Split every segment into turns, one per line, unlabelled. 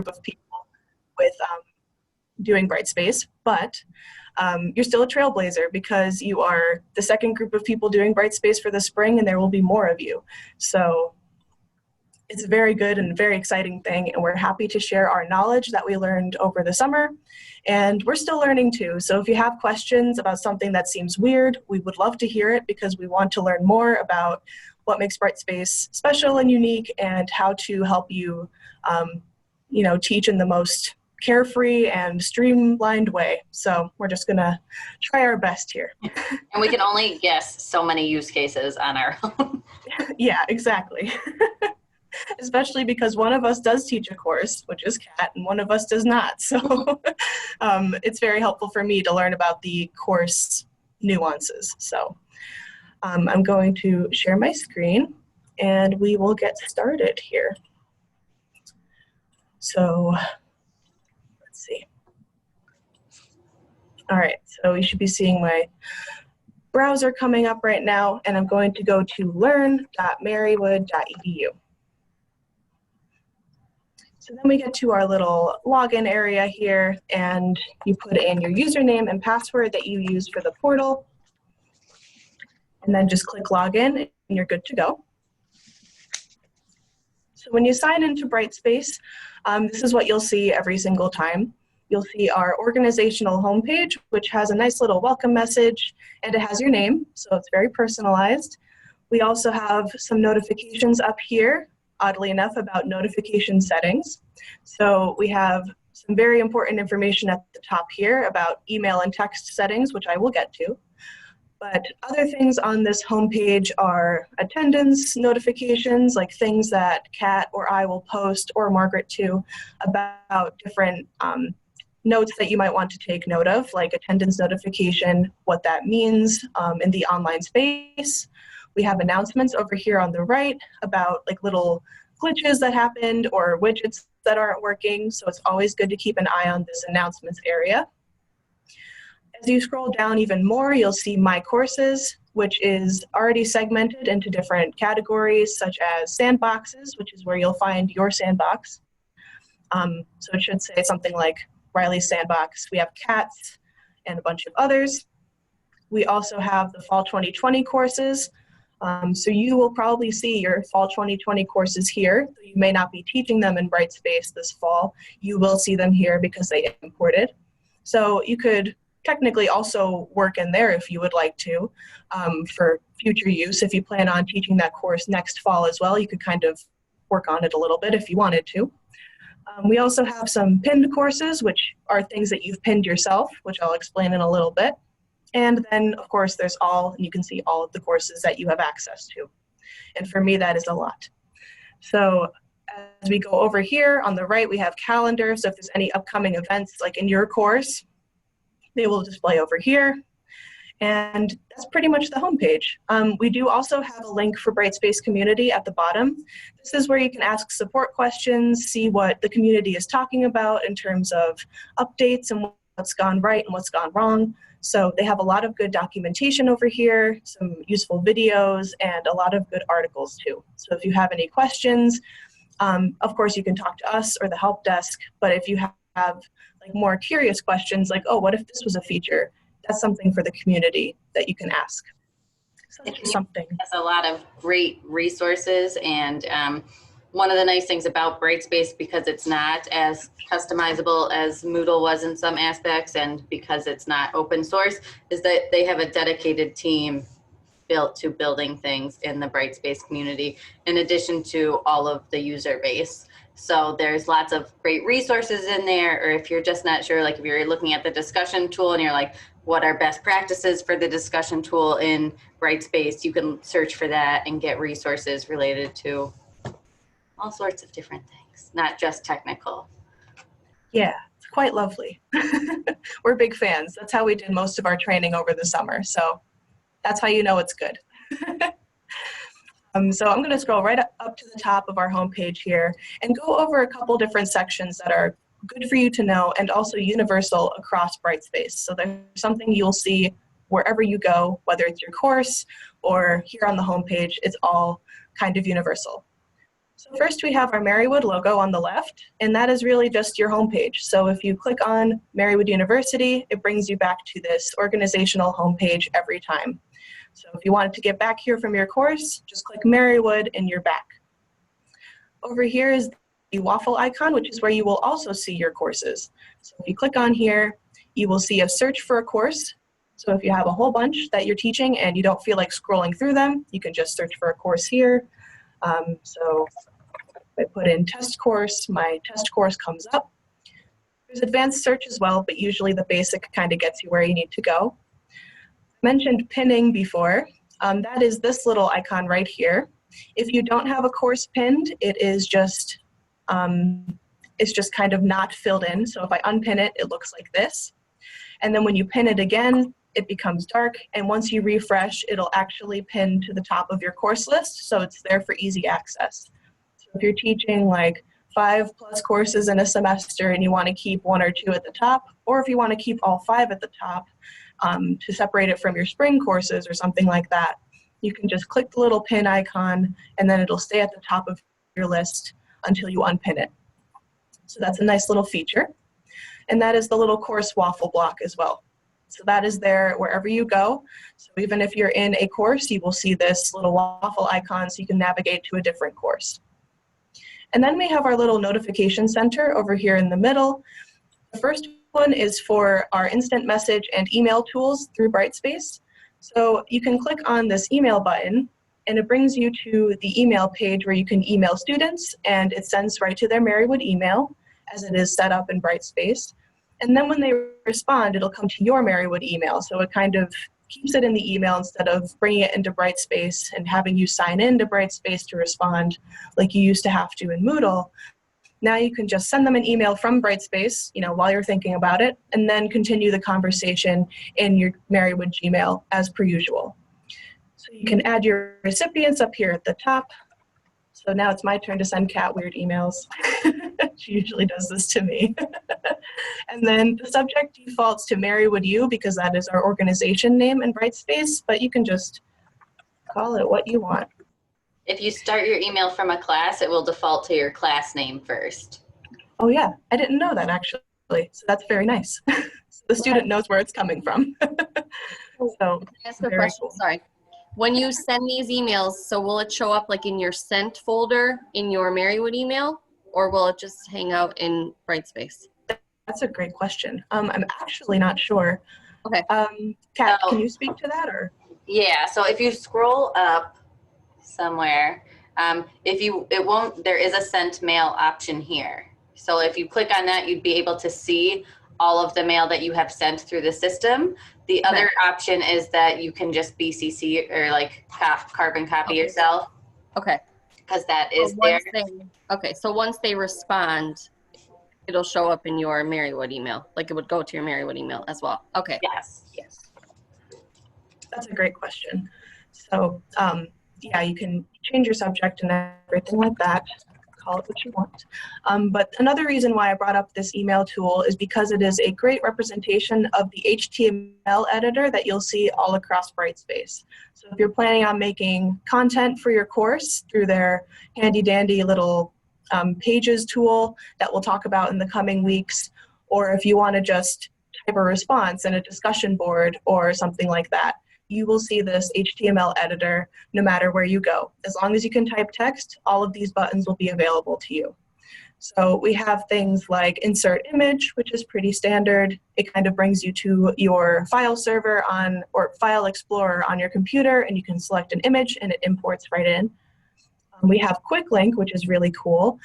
of people with doing Brightspace, but you're still a trailblazer because you are the second group of people doing Brightspace for the spring, and there will be more of you. So it's a very good and very exciting thing, and we're happy to share our knowledge that we learned over the summer, and we're still learning too. So if you have questions about something that seems weird, we would love to hear it because we want to learn more about what makes Brightspace special and unique and how to help you, teach in the most carefree and streamlined way. So we're just gonna try our best here.
And we can only guess so many use cases on our own.
Yeah, exactly. Especially because one of us does teach a course, which is Kat, and one of us does not. So it's very helpful for me to learn about the course nuances. So I'm going to share my screen and we will get started here. So let's see. All right, so you should be seeing my browser coming up right now, and I'm going to go to learn.marywood.edu. So then we get to our little login area here, and you put in your username and password that you use for the portal, and then just click login, and you're good to go. So when you sign into Brightspace, this is what you'll see every single time. You'll see our organizational homepage, which has a nice little welcome message, and it has your name, so it's very personalized. We also have some notifications up here, oddly enough, about notification settings. So we have some very important information at the top here about email and text settings, which I will get to. But other things on this homepage are attendance notifications, like things that Kat or I will post, or Margaret too, about different notes that you might want to take note of, like attendance notification, what that means in the online space. We have announcements over here on the right about like little glitches that happened or widgets that aren't working, so it's always good to keep an eye on this announcements area. As you scroll down even more, you'll see My Courses, which is already segmented into different categories, such as sandboxes, which is where you'll find your sandbox. So it should say something like Riley's Sandbox. We have Kat's and a bunch of others. We also have the Fall 2020 courses. So you will probably see your Fall 2020 courses here. You may not be teaching them in Brightspace this fall. You will see them here because they imported. So you could technically also work in there if you would like to for future use. If you plan on teaching that course next fall as well, you could kind of work on it a little bit if you wanted to. We also have some pinned courses, which are things that you've pinned yourself, which I'll explain in a little bit. And then, of course, there's you can see all of the courses that you have access to. And for me, that is a lot. So as we go over here on the right, we have calendar. So if there's any upcoming events, like in your course, they will display over here. And that's pretty much the homepage. We do also have a link for Brightspace Community at the bottom. This is where you can ask support questions, see what the community is talking about in terms of updates and what's gone right and what's gone wrong. So they have a lot of good documentation over here, some useful videos, and a lot of good articles too. So if you have any questions, of course you can talk to us or the help desk, but if you have like more curious questions like, oh, what if this was a feature? That's something for the community that you can ask. So that's just something.
It has a lot of great resources, and one of the nice things about Brightspace, because it's not as customizable as Moodle was in some aspects, and because it's not open source, is that they have a dedicated team built to building things in the Brightspace community, in addition to all of the user base. So there's lots of great resources in there, or if you're just not sure, like if you're looking at the discussion tool and you're like, what are best practices for the discussion tool in Brightspace, you can search for that and get resources related to all sorts of different things, not just technical.
Yeah, it's quite lovely. We're big fans. That's how we did most of our training over the summer. So that's how you know it's good. So I'm going to scroll right up to the top of our homepage here and go over a couple different sections that are good for you to know and also universal across Brightspace. So there's something you'll see wherever you go, whether it's your course or here on the homepage, it's all kind of universal. So first we have our Marywood logo on the left, and that is really just your homepage. So if you click on Marywood University, it brings you back to this organizational homepage every time. So if you wanted to get back here from your course, just click Marywood and you're back. Over here is the waffle icon, which is where you will also see your courses. So if you click on here, you will see a search for a course. So if you have a whole bunch that you're teaching and you don't feel like scrolling through them, you can just search for a course here. So if I put in test course, my test course comes up. There's advanced search as well, but usually the basic kind of gets you where you need to go. I mentioned pinning before. That is this little icon right here. If you don't have a course pinned, it's just kind of not filled in. So if I unpin it, it looks like this. And then when you pin it again, it becomes dark. And once you refresh, it'll actually pin to the top of your course list. So it's there for easy access. So if you're teaching like 5+ courses in a semester and you want to keep 1 or 2 at the top, or if you want to keep all 5 at the top to separate it from your spring courses or something like that, you can just click the little pin icon and then it'll stay at the top of your list until you unpin it. So that's a nice little feature. And that is the little course waffle block as well. So that is there wherever you go. So even if you're in a course, you will see this little waffle icon so you can navigate to a different course. And then we have our little notification center over here in the middle. The first one is for our instant message and email tools through Brightspace. So you can click on this email button and it brings you to the email page where you can email students, and it sends right to their Marywood email as it is set up in Brightspace. And then when they respond, it'll come to your Marywood email. So it kind of keeps it in the email instead of bringing it into Brightspace and having you sign into Brightspace to respond like you used to have to in Moodle. Now you can just send them an email from Brightspace, while you're thinking about it, and then continue the conversation in your Marywood Gmail as per usual. So you can add your recipients up here at the top. So now it's my turn to send Kat weird emails. She usually does this to me. And then the subject defaults to Marywood U because that is our organization name in Brightspace, but you can just call it what you want.
If you start your email from a class, it will default to your class name first.
Oh yeah, I didn't know that actually. So that's very nice. So the student knows where it's coming from. So
ask a question. Cool. Sorry. When you send these emails, so will it show up like in your sent folder in your Marywood email, or will it just hang out in Brightspace?
That's a great question. I'm actually not sure.
Okay.
Kat, can you speak to that or?
Yeah. So if you scroll up somewhere, there is a sent mail option here. So if you click on that, you'd be able to see all of the mail that you have sent through the system. The other option is that you can just BCC or like carbon copy yourself.
Okay.
Because that is there.
Okay, so once they respond, it'll show up in your Marywood email. Like it would go to your Marywood email as well. Okay.
Yes.
That's a great question. So yeah, you can change your subject and everything like that. Call it what you want. But another reason why I brought up this email tool is because it is a great representation of the HTML editor that you'll see all across Brightspace. So if you're planning on making content for your course through their handy dandy little pages tool that we'll talk about in the coming weeks, or if you want to just type a response in a discussion board or something like that, you will see this HTML editor no matter where you go. As long as you can type text, all of these buttons will be available to you. So we have things like insert image, which is pretty standard. It kind of brings you to your file server or file explorer on your computer, and you can select an image and it imports right in. We have quick link, which is really cool.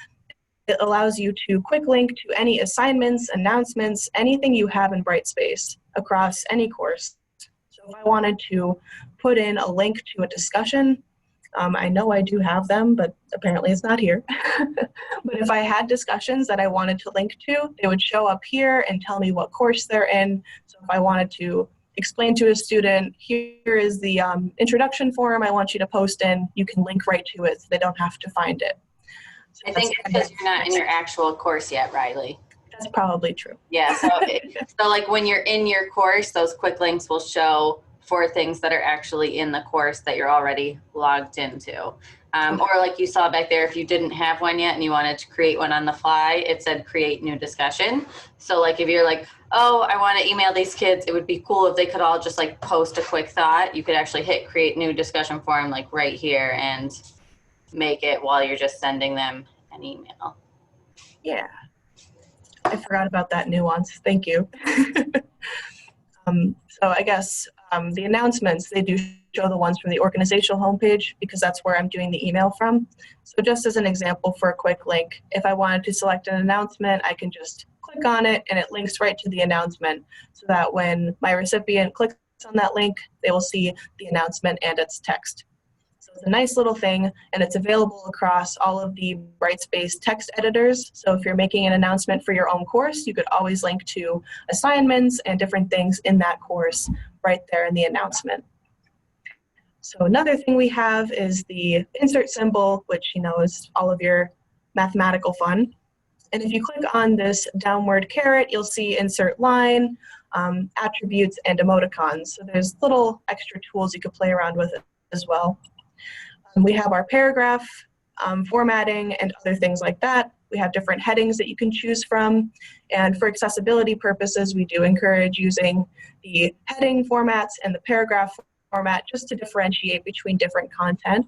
It allows you to quick link to any assignments, announcements, anything you have in Brightspace across any course. So if I wanted to put in a link to a discussion, I know I do have them, but apparently it's not here. But if I had discussions that I wanted to link to, they would show up here and tell me what course they're in. So if I wanted to explain to a student, here is the introduction form I want you to post in, you can link right to it so they don't have to find it. So
I think it's because you're not in your actual course yet, Riley.
That's probably true.
Yeah, so like when you're in your course, those quick links will show for things that are actually in the course that you're already logged into. Or like you saw back there, if you didn't have one yet and you wanted to create one on the fly, it said create new discussion. So like if you're like, oh, I want to email these kids, it would be cool if they could all just like post a quick thought. You could actually hit create new discussion forum like right here and make it while you're just sending them an email.
Yeah, I forgot about that nuance. Thank you. So I guess the announcements, they do show the ones from the organizational homepage because that's where I'm doing the email from. So just as an example for a quick link, if I wanted to select an announcement, I can just click on it and it links right to the announcement so that when my recipient clicks on that link, they will see the announcement and its text. So it's a nice little thing, and it's available across all of the Brightspace text editors. So if you're making an announcement for your own course, you could always link to assignments and different things in that course right there in the announcement. So another thing we have is the insert symbol, which is all of your mathematical fun. And if you click on this downward caret, you'll see insert line, attributes, and emoticons. So there's little extra tools you could play around with as well. We have our paragraph formatting and other things like that. We have different headings that you can choose from. And for accessibility purposes, we do encourage using the heading formats and the paragraph format just to differentiate between different content.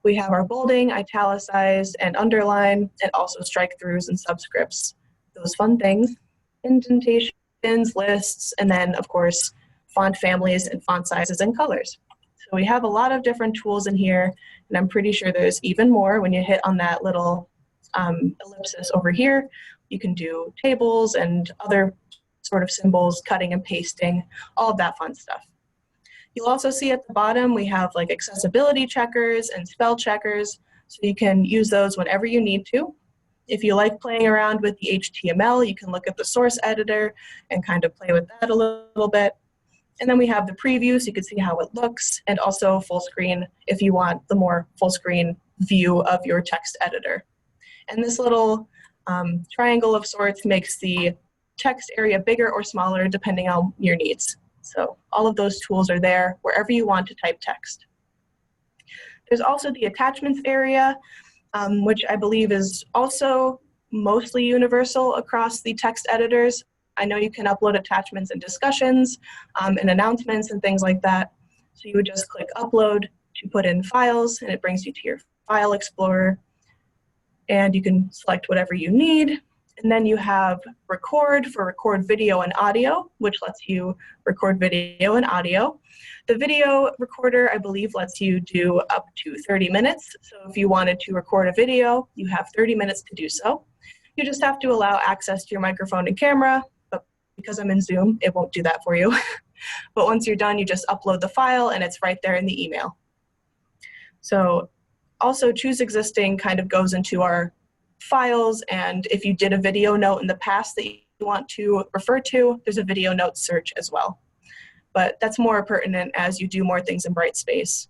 We have our bolding, italicized, and underline, and also strike-throughs and subscripts. Those fun things, indentations, lists, and then, of course, font families and font sizes and colors. So we have a lot of different tools in here, and I'm pretty sure there's even more when you hit on that little ellipsis over here. You can do tables and other sort of symbols, cutting and pasting, all of that fun stuff. You'll also see at the bottom we have like accessibility checkers and spell checkers, so you can use those whenever you need to. If you like playing around with the HTML, you can look at the source editor and kind of play with that a little bit. And then we have the preview, so you can see how it looks, and also full screen if you want the more full screen view of your text editor. And this little triangle of sorts makes the text area bigger or smaller depending on your needs. So all of those tools are there wherever you want to type text. There's also the attachments area, which I believe is also mostly universal across the text editors. I know you can upload attachments and discussions and announcements and things like that. So you would just click upload to put in files, and it brings you to your file explorer. And you can select whatever you need. And then you have record for record video and audio, which lets you record video and audio. The video recorder, I believe, lets you do up to 30 minutes. So if you wanted to record a video, you have 30 minutes to do so. You just have to allow access to your microphone and camera, but because I'm in Zoom, it won't do that for you. But once you're done, you just upload the file and it's right there in the email. So also choose existing kind of goes into our files, and if you did a video note in the past that you want to refer to, there's a video note search as well. But that's more pertinent as you do more things in Brightspace.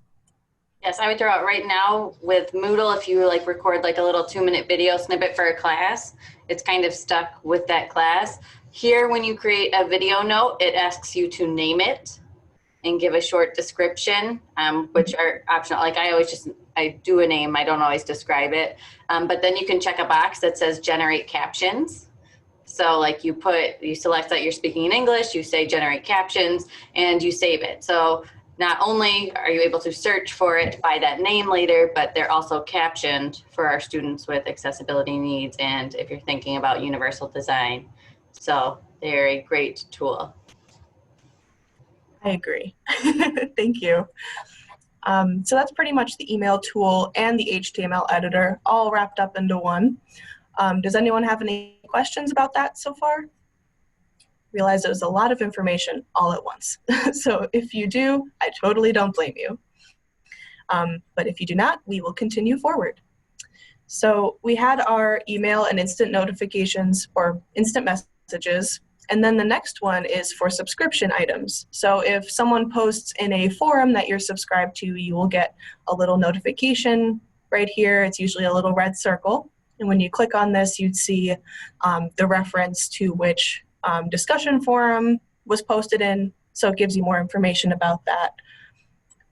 Yes, I would throw out right now with Moodle, if you like record like a little 2-minute video snippet for a class, it's kind of stuck with that class. Here, when you create a video note, it asks you to name it and give a short description, which are optional. Like I do a name, I don't always describe it. But then you can check a box that says generate captions. So like you select that you're speaking in English, you say generate captions, and you save it. So not only are you able to search for it by that name later, but they're also captioned for our students with accessibility needs and if you're thinking about universal design. So they're a great tool.
I agree. Thank you. So that's pretty much the email tool and the HTML editor all wrapped up into one. Does anyone have any questions about that so far? Realize it was a lot of information all at once. So if you do, I totally don't blame you. But if you do not, we will continue forward. So we had our email and instant notifications or instant messages. And then the next one is for subscription items. So if someone posts in a forum that you're subscribed to, you will get a little notification right here. It's usually a little red circle. And when you click on this, you'd see the reference to which discussion forum was posted in. So it gives you more information about that.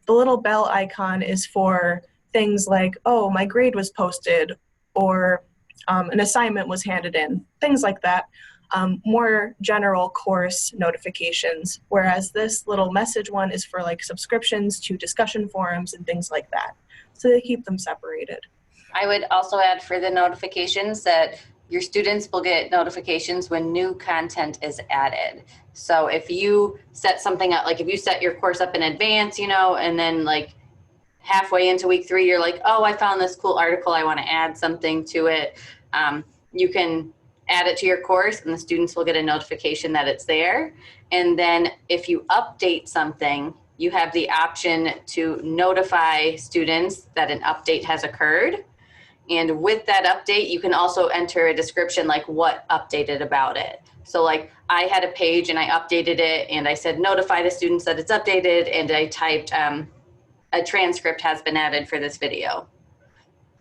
The little bell icon is for things like, oh, my grade was posted, or an assignment was handed in, things like that. More general course notifications, whereas this little message one is for like subscriptions to discussion forums and things like that. So they keep them separated.
I would also add for the notifications that your students will get notifications when new content is added. So if you set something up, like if you set your course up in advance, you know, and then like halfway into week 3, you're like, oh, I found this cool article, I want to add something to it. You can add it to your course and the students will get a notification that it's there. And then if you update something, you have the option to notify students that an update has occurred. And with that update, you can also enter a description like what updated about it. So like I had a page and I updated it and I said, notify the students that it's updated. And I typed a transcript has been added for this video.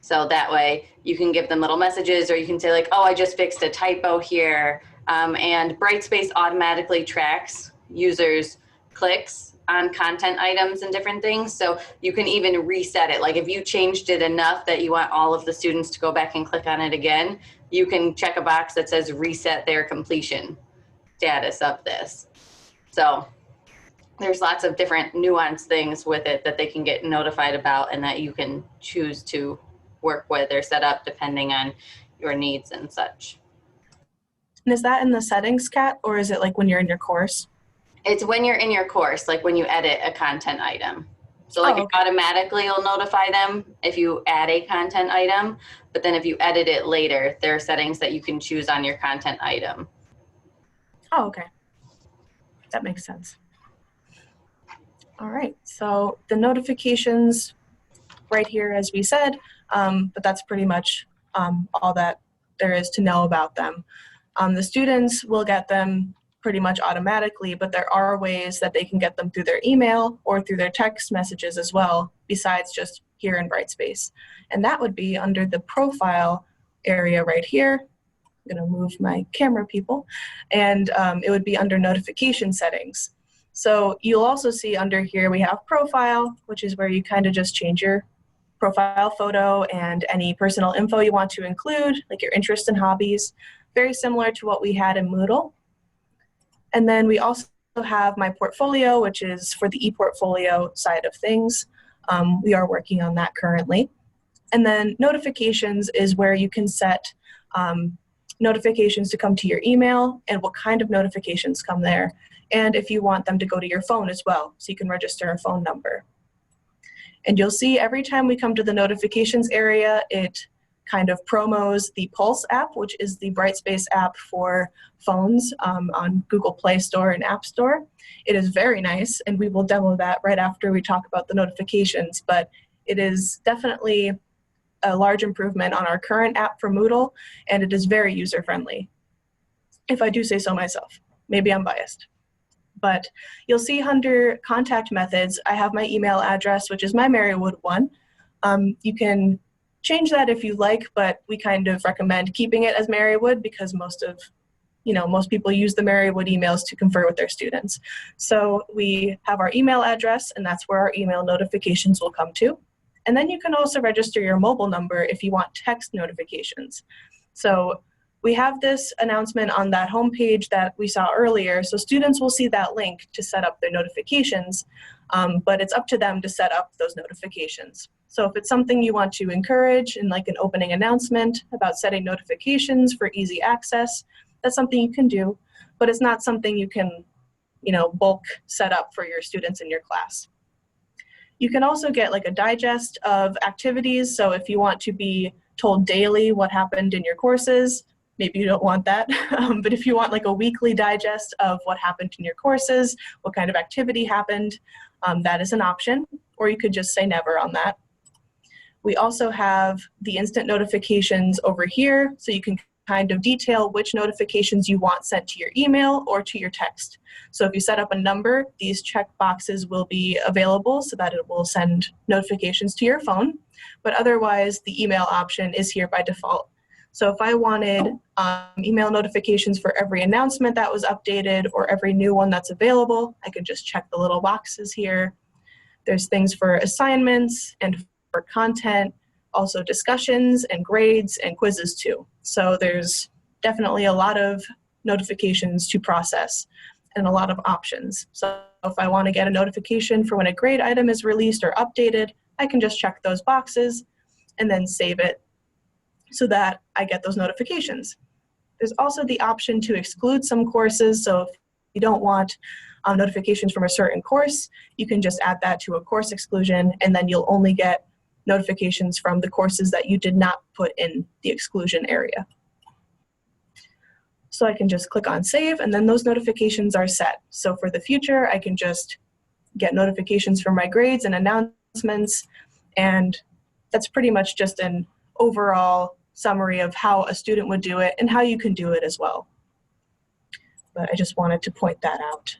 So that way you can give them little messages, or you can say like, oh, I just fixed a typo here. And Brightspace automatically tracks users' clicks on content items and different things. So you can even reset it. Like if you changed it enough that you want all of the students to go back and click on it again, you can check a box that says reset their completion status of this. So there's lots of different nuanced things with it that they can get notified about and that you can choose to work with or set up depending on your needs and such.
And is that in the settings, Kat, or is it like when you're in your course?
It's when you're in your course, like when you edit a content item. So like
okay.
It automatically will notify them if you add a content item, but then if you edit it later, there are settings that you can choose on your content item.
Oh, okay. That makes sense. All right, so the notifications right here, as we said, but that's pretty much all that there is to know about them. The students will get them pretty much automatically, but there are ways that they can get them through their email or through their text messages as well, besides just here in Brightspace. And that would be under the profile area right here. I'm gonna move my camera, people, and it would be under notification settings. So you'll also see under here we have profile, which is where you kind of just change your profile photo and any personal info you want to include, like your interests and hobbies, very similar to what we had in Moodle. And then we also have my portfolio, which is for the ePortfolio side of things. We are working on that currently. And then notifications is where you can set notifications to come to your email and what kind of notifications come there. And if you want them to go to your phone as well, so you can register a phone number. And you'll see every time we come to the notifications area, it kind of promos the Pulse app, which is the Brightspace app for phones on Google Play Store and App Store. It is very nice, and we will demo that right after we talk about the notifications, but it is definitely a large improvement on our current app for Moodle, and it is very user-friendly, if I do say so myself. Maybe I'm biased. But you'll see under contact methods, I have my email address, which is my Marywood one. You can change that if you like, but we kind of recommend keeping it as Marywood because most people use the Marywood emails to confer with their students. So we have our email address, and that's where our email notifications will come to. And then you can also register your mobile number if you want text notifications. So we have this announcement on that homepage that we saw earlier, so students will see that link to set up their notifications, but it's up to them to set up those notifications. So if it's something you want to encourage in like an opening announcement about setting notifications for easy access, that's something you can do, but it's not something you can, bulk set up for your students in your class. You can also get like a digest of activities, so if you want to be told daily what happened in your courses, maybe you don't want that, but if you want like a weekly digest of what happened in your courses, what kind of activity happened, that is an option, or you could just say never on that. We also have the instant notifications over here, so you can kind of detail which notifications you want sent to your email or to your text. So if you set up a number, these check boxes will be available so that it will send notifications to your phone, but otherwise the email option is here by default. So if I wanted email notifications for every announcement that was updated or every new one that's available, I could just check the little boxes here. There's things for assignments and content, also discussions and grades and quizzes too. So there's definitely a lot of notifications to process and a lot of options. So if I want to get a notification for when a grade item is released or updated, I can just check those boxes and then save it so that I get those notifications. There's also the option to exclude some courses. So if you don't want notifications from a certain course, you can just add that to a course exclusion, and then you'll only get notifications from the courses that you did not put in the exclusion area. So I can just click on save, and then those notifications are set. So for the future, I can just get notifications for my grades and announcements, and that's pretty much just an overall summary of how a student would do it and how you can do it as well. But I just wanted to point that out.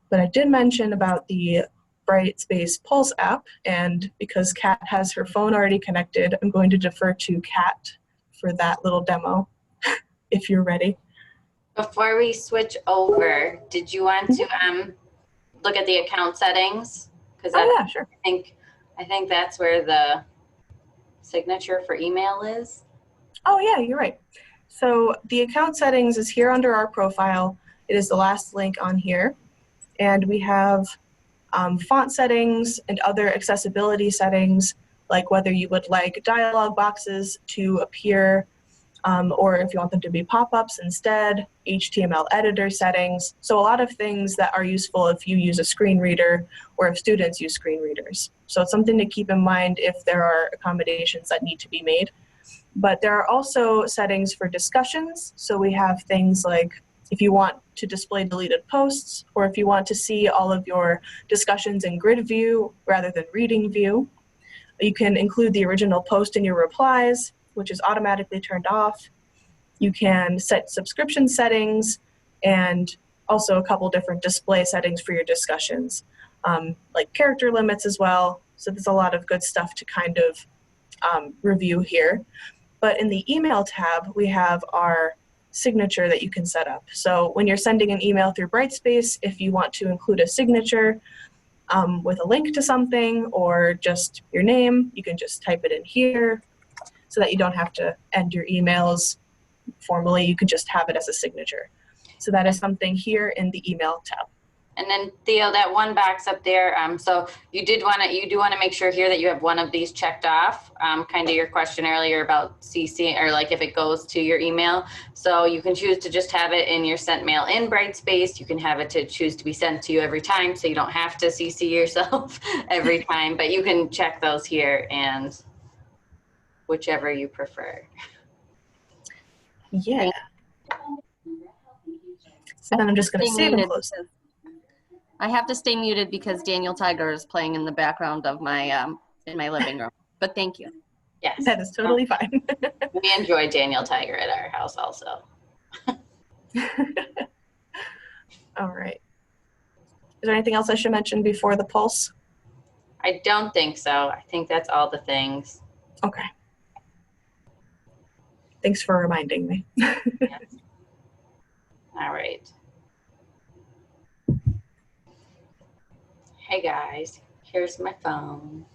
But I did mention about the Brightspace Pulse app, and because Kat has her phone already connected, I'm going to defer to Kat for that little demo, if you're ready.
Before we switch over, did you want to look at the account settings? Because
yeah, sure.
I think that's where the signature for email is.
Oh yeah, you're right. So the account settings is here under our profile. It is the last link on here. And we have font settings and other accessibility settings, like whether you would like dialog boxes to appear or if you want them to be pop-ups instead, HTML editor settings. So a lot of things that are useful if you use a screen reader or if students use screen readers. So it's something to keep in mind if there are accommodations that need to be made. But there are also settings for discussions. So we have things like if you want to display deleted posts, or if you want to see all of your discussions in grid view rather than reading view. You can include the original post in your replies, which is automatically turned off. You can set subscription settings and also a couple different display settings for your discussions, like character limits as well. So there's a lot of good stuff to kind of review here. But in the email tab, we have our signature that you can set up. So when you're sending an email through Brightspace, if you want to include a signature with a link to something or just your name, you can just type it in here so that you don't have to end your emails formally. You can just have it as a signature. So that is something here in the email tab.
And then Theo, that one box up there, so you do want to make sure here that you have one of these checked off, kind of your question earlier about CC or like if it goes to your email. So you can choose to just have it in your sent mail in Brightspace. You can have it to choose to be sent to you every time, so you don't have to CC yourself every time, but you can check those here and whichever you prefer.
Yeah. So then I'm just going to save and close.
I have to stay muted because Daniel Tiger is playing in the background of my in my living room. But thank you.
Yes,
that is totally fine.
We enjoy Daniel Tiger at our house also.
All right. Is there anything else I should mention before the pulse?
I don't think so. I think that's all the things.
Okay. Thanks for reminding me.
Yes. All right. Hey guys, here's my phone.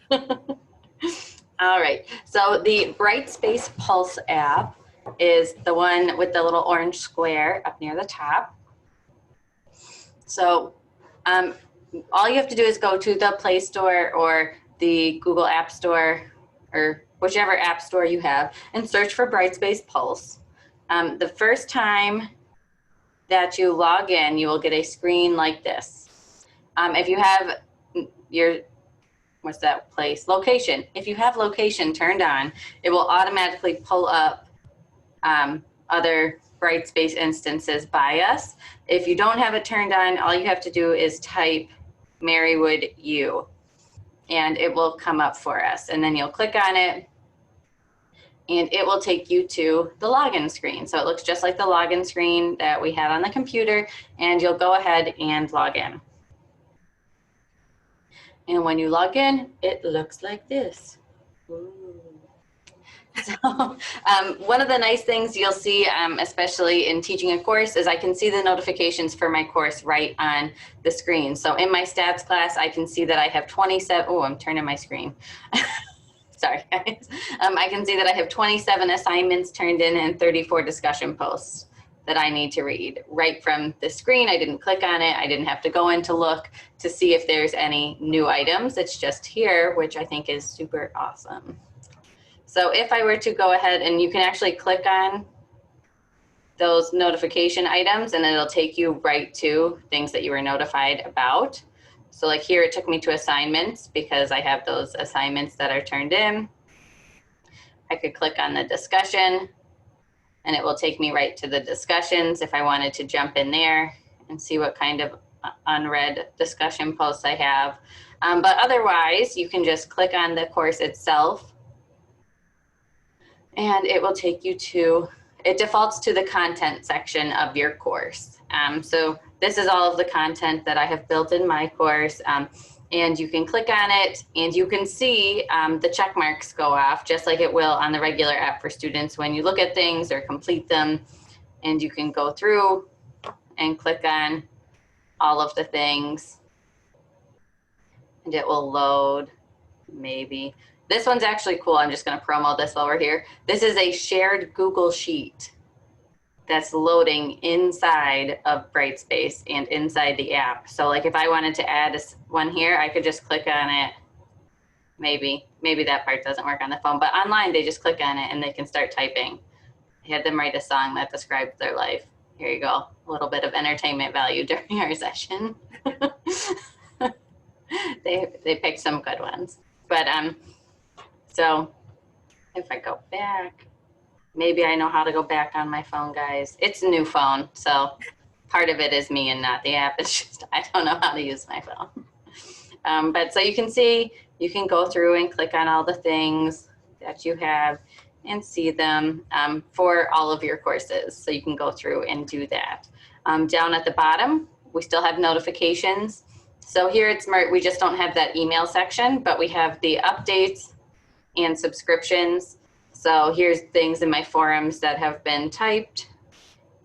All right, so the Brightspace Pulse app is the one with the little orange square up near the top. So all you have to do is go to the Play Store or the Google App Store or whichever app store you have and search for Brightspace Pulse. The first time that you log in, you will get a screen like this. If you have your, what's that place? Location. If you have location turned on, it will automatically pull up other Brightspace instances by us. If you don't have it turned on, all you have to do is type Marywood U, and it will come up for us. And then you'll click on it, and it will take you to the login screen. So it looks just like the login screen that we had on the computer, and you'll go ahead and log in. And when you log in, it looks like this. Ooh. So one of the nice things you'll see, especially in teaching a course, is I can see the notifications for my course right on the screen. So in my stats class, I can see that I have 27, oh, I'm turning my screen. Sorry, guys. I can see that I have 27 assignments turned in and 34 discussion posts that I need to read right from the screen. I didn't click on it. I didn't have to go in to look to see if there's any new items. It's just here, which I think is super awesome. So if I were to go ahead, and you can actually click on those notification items and it'll take you right to things that you were notified about. So like here, it took me to assignments because I have those assignments that are turned in. I could click on the discussion and it will take me right to the discussions if I wanted to jump in there and see what kind of unread discussion posts I have. But otherwise, you can just click on the course itself and it will take you to, it defaults to the content section of your course. So this is all of the content that I have built in my course. And you can click on it and you can see the check marks go off just like it will on the regular app for students when you look at things or complete them. And you can go through and click on all of the things and it will load maybe. This one's actually cool. I'm just going to promo this while we're here. This is a shared Google Sheet that's loading inside of Brightspace and inside the app. So like if I wanted to add one here, I could just click on it. Maybe that part doesn't work on the phone, but online they just click on it and they can start typing. I had them write a song that describes their life. Here you go, a little bit of entertainment value during our session. They picked some good ones. But so if I go back, maybe I know how to go back on my phone, guys. It's a new phone, so part of it is me and not the app. It's just I don't know how to use my phone. But so you can see, you can go through and click on all the things that you have and see them for all of your courses. So you can go through and do that. Down at the bottom, we still have notifications. So here it's, we just don't have that email section, but we have the updates and subscriptions. So here's things in my forums that have been typed.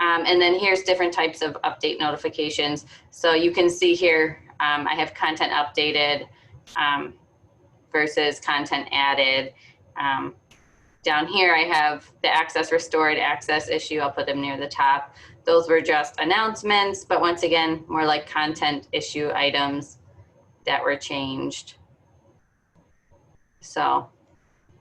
And then here's different types of update notifications. So you can see here, I have content updated versus content added. Down here, I have the access restored, access issue. I'll put them near the top. Those were just announcements, but once again, more like content issue items that were changed. So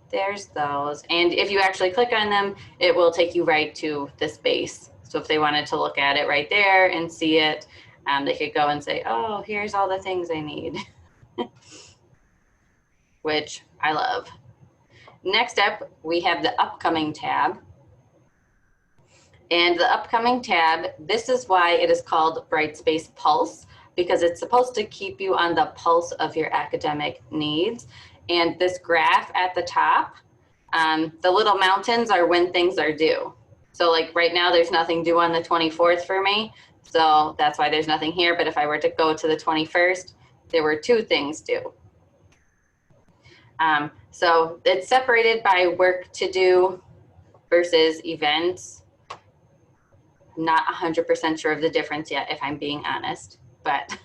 there's those. And if you actually click on them, it will take you right to the space. So if they wanted to look at it right there and see it, they could go and say, oh, here's all the things I need, which I love. Next up, we have the upcoming tab. And the upcoming tab, this is why it is called Brightspace Pulse, because it's supposed to keep you on the pulse of your academic needs. And this graph at the top, the little mountains are when things are due. So like right now, there's nothing due on the 24th for me. So that's why there's nothing here. But if I were to go to the 21st, there were 2 things due. So it's separated by work to do versus events. Not 100% sure of the difference yet, if I'm being honest, but.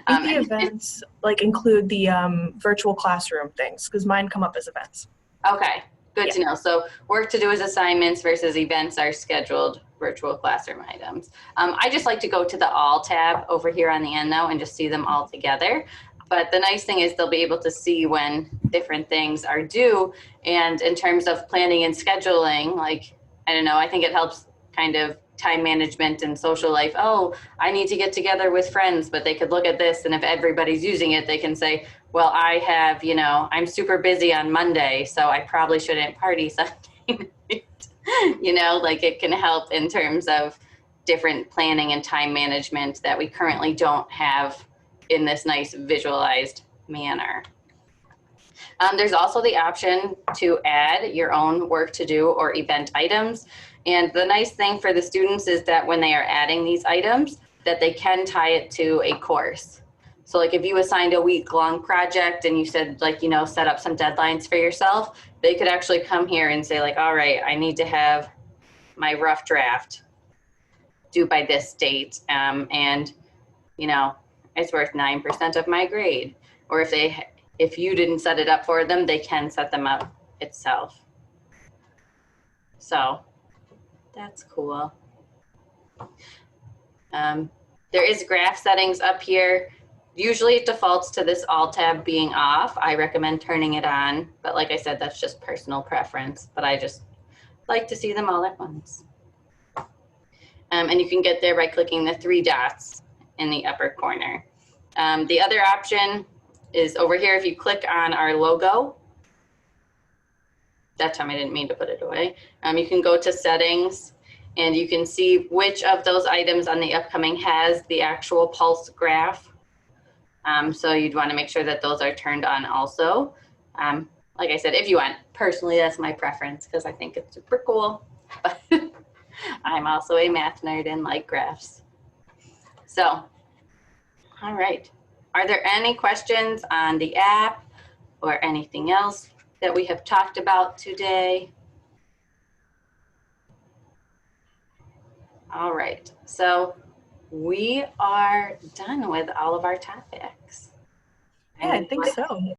I think the events like include the virtual classroom things because mine come up as events. Okay, good to know. So work to do is assignments versus events are scheduled virtual classroom items. I just like to go to the all tab over here on the end though and just see them all together. But the nice thing is they'll be able to see when different things are due. And in terms of planning and scheduling, like, I don't know, I think it helps kind of time management and social life. Oh, I need to get together with friends, but they could look at this and if everybody's using it, they can say, well, I have, you know, I'm super busy on Monday, so I probably shouldn't party Sunday night. You know, like it can help in terms of different planning and time management that we currently don't have in this nice visualized manner. There's also the option to add your own work to do or event items. And the nice thing for the students is that when they are adding these items, that they can tie it to a course.
So like if you assigned a week-long project and you said like, you know, set up some deadlines for yourself, they could actually come here and say like, all right, I need to have my rough draft due by this date. And, you know, it's worth 9% of my grade. Or if you didn't set it up for them, they can set them up itself. So that's cool. There is graph settings up here. Usually it defaults to this all tab being off. I recommend turning it on, but like I said, that's just personal preference, but I just like to see them all at once. And you can get there by clicking the 3 dots in the upper corner. The other option is over here. If you click on our logo, that time I didn't mean to put it away. You can go to settings and you can see which of those items on the upcoming has the actual pulse graph. So you'd want to make sure that those are turned on also. Like I said, if you want, personally, that's my preference because I think it's super cool. But I'm also a math nerd and like graphs. So, all right. Are there any questions on the app or anything else that we have talked about today? All right. So we are done with all of our topics.
Yeah, I think so.